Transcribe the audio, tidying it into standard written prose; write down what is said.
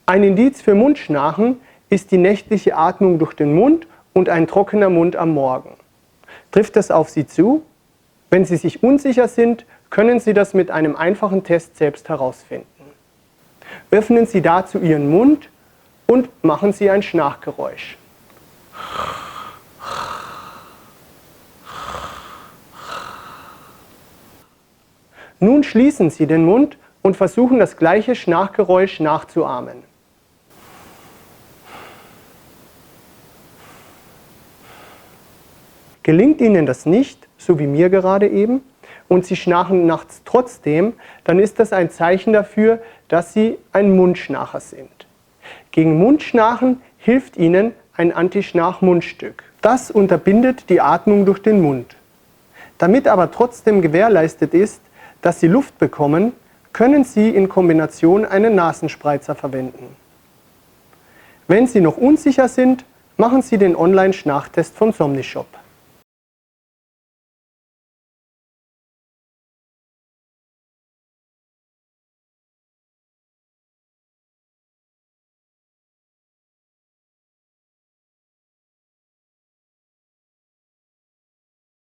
Ein Indiz für Mundschnarchen ist die nächtliche Atmung durch den Mund und ein trockener Mund am Morgen. Trifft das auf Sie zu? Wenn Sie sich unsicher sind, können Sie das mit einem einfachen Test selbst herausfinden. Öffnen Sie dazu Ihren Mund und machen Sie ein Schnarchgeräusch. Nun schließen Sie den Mund und versuchen das gleiche Schnarchgeräusch nachzuahmen. Gelingt Ihnen das nicht, so wie mir gerade eben, und Sie schnarchen nachts trotzdem, dann ist das ein Zeichen dafür, dass Sie ein Mundschnarcher sind. Gegen Mundschnarchen hilft Ihnen ein Antischnarch-Mundstück. Das unterbindet die Atmung durch den Mund. Damit aber trotzdem gewährleistet ist, dass Sie Luft bekommen, können Sie in Kombination einen Nasenspreizer verwenden. Wenn Sie noch unsicher sind, machen Sie den Online-Schnarchtest von Somnishop.